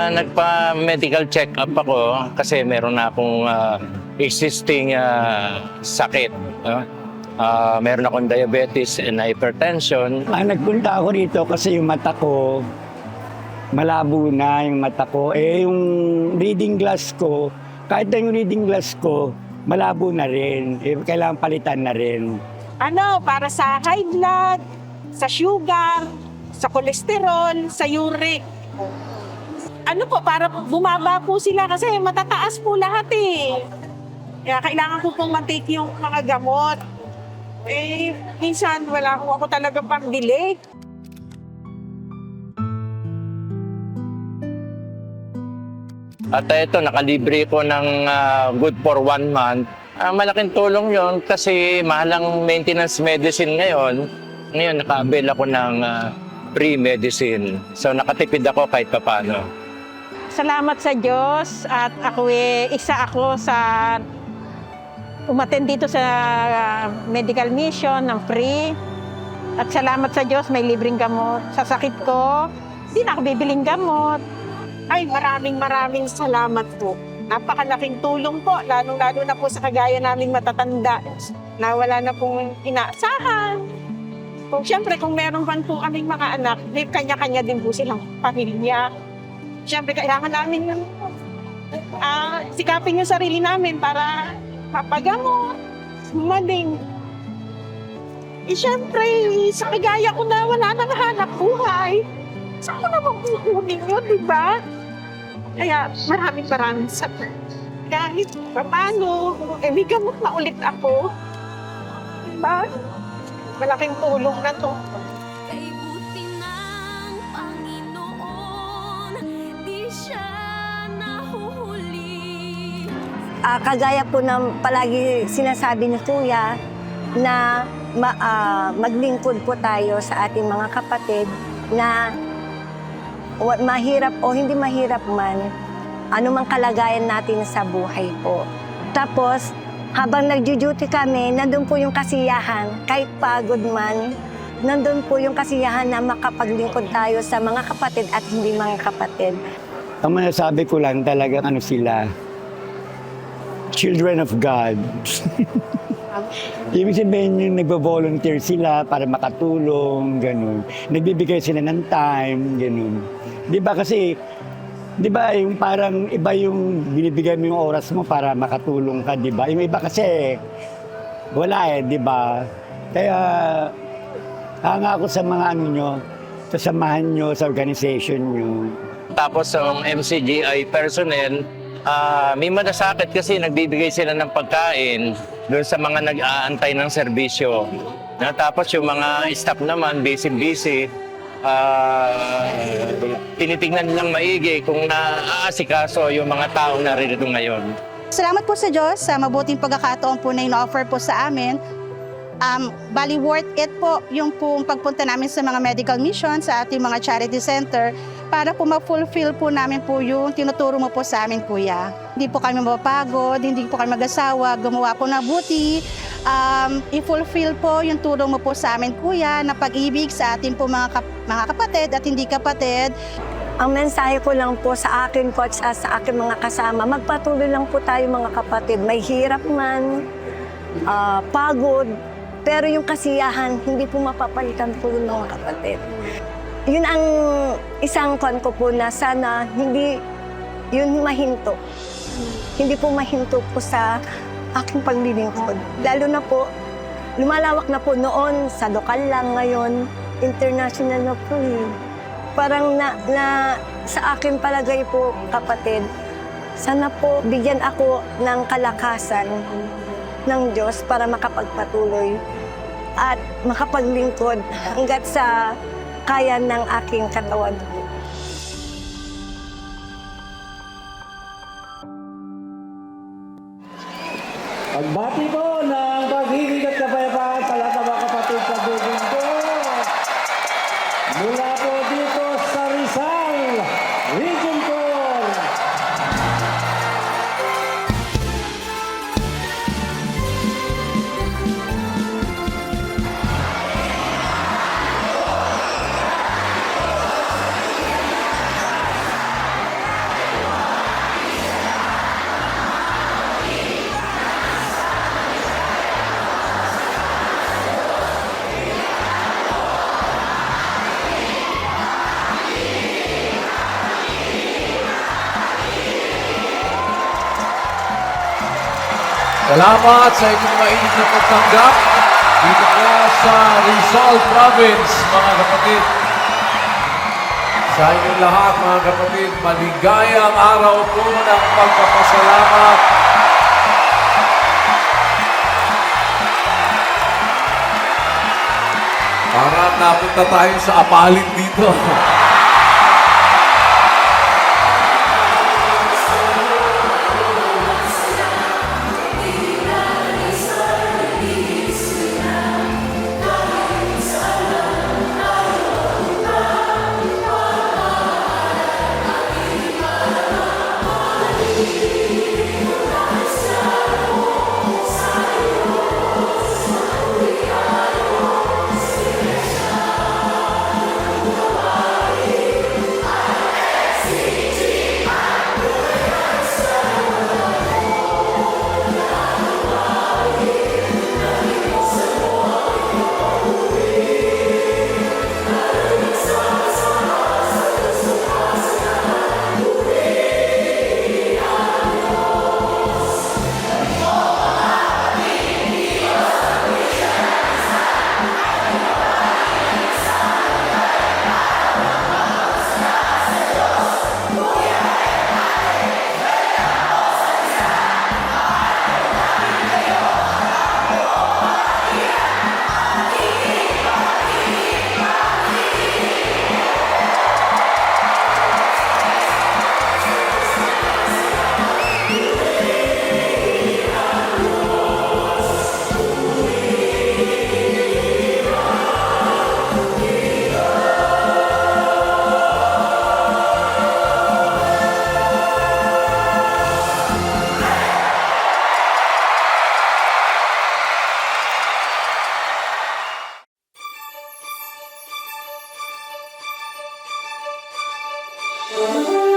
Nagpa-medical check-up ako kasi meron na akong existing sakit. Meron akong diabetes and hypertension. Nagpunta ako dito kasi yung mata ko, malabo na yung mata ko. Yung reading glass ko, kahit na yung reading glass ko, malabo na rin. Kailangan palitan na rin. Para sa high blood, sa sugar, sa cholesterol, sa uric. Para bumaba po sila kasi matataas po lahat eh. Kaya kailangan ko pong mag-take yung mga gamot. Minsan wala ako talaga pang-delay. At ito, nakalibre ko ng good for 1 month. Malaking tulong yon kasi mahalang maintenance medicine ngayon. Ngayon, naka-avail ako ng free medicine. So, nakatipid ako kahit papaano. Salamat sa Diyos at isa ako sa umattend dito sa medical mission ng free. At salamat sa Diyos, may libreng gamot. Sa sakit ko, hindi na ako bibiling gamot. Maraming salamat po. Napakalaking tulong po, lalong-lalo na po sa kagaya naming matatanda na wala na pong inaasahan. Siyempre, kung meron man po kaming mga anak, kanya-kanya din po silang pamilya. Siyempre, kailangan namin sikapin yung sarili namin para mapagamot, humaling. Siyempre, sa kagaya ko na wala nang hanap buhay, saan ko naman kukunin yun, di ba? Kaya maraming salamat. Kahit paano, may gamot na ulit ako. Di ba? Malaking tulong na to. Kagaya po ng palagi sinasabi ni Kuya na maglingkod po tayo sa ating mga kapatid na mahirap o hindi mahirap man, anumang kalagayan natin sa buhay po. Tapos, habang nag-duty kami, nandun po yung kasiyahan, kahit pagod man, nandun po yung kasiyahan na makapaglingkod tayo sa mga kapatid at hindi mga kapatid. Ang masasabi ko lang talagang sila, children of God. Ibig sabihin yung nagbo-volunteer sila para makatulong, ganun. Nagbibigay sila ng time, ganun. Di ba kasi, di ba yung parang iba yung binibigay mo yung oras mo para makatulong ka, di ba? Yung iba kasi, wala di ba? Kaya, hanga ako sa mga nyo, sasamahan nyo sa organization nyo. Tapos ang MCGI personnel, may malasakit kasi nagbibigay sila ng pagkain doon sa mga nag-aantay ng serbisyo. Tapos yung mga staff naman, busy-busy, tinitingnan nilang maigi kung naaasikaso yung mga taong narito ngayon. Salamat po sa Diyos sa mabuting pagkakataon po na ino-offer po sa amin. Bali worth it po yung pagpunta namin sa mga medical mission sa ating mga charity center para po ma-fulfill po namin po yung tinuturo mo po sa amin, Kuya. Hindi po kami mapapagod, hindi po kami mag-asawa, gumawa po na buti. I-fulfill po yung turo mo po sa amin, Kuya, na pag-ibig sa ating po mga kapatid at hindi kapatid. Ang mensahe ko lang po sa akin, Coach, sa akin mga kasama, magpatuloy lang po tayo mga kapatid. May hirap man, pagod, pero yung kasiyahan, hindi po mapapalitan po yung mga kapatid. Yun ang isang kon ko po na sana hindi yun mahinto. Hindi po mahinto po sa aking paglilingkod. Lalo na po, lumalawak na po noon sa lokal lang, ngayon, international na po. Parang sa akin palagay po, kapatid, sana po bigyan ako ng kalakasan ng Diyos para makapagpatuloy at makapaglingkod hanggat sa kaya ng aking katawan. Bati ko ng pag-ibig at kapayapaan sa lahat ng mga kapatid sa buong ko. Mula po dito sa Rizal, Region 4. Salamat sa inyong mainit na pagtanggap dito po sa Rizal Province, mga kapatid. Sa inyong lahat, mga kapatid, maligayang araw po ng pagpapasalamat. Parang napunta tayo sa Apalit dito. Thank you.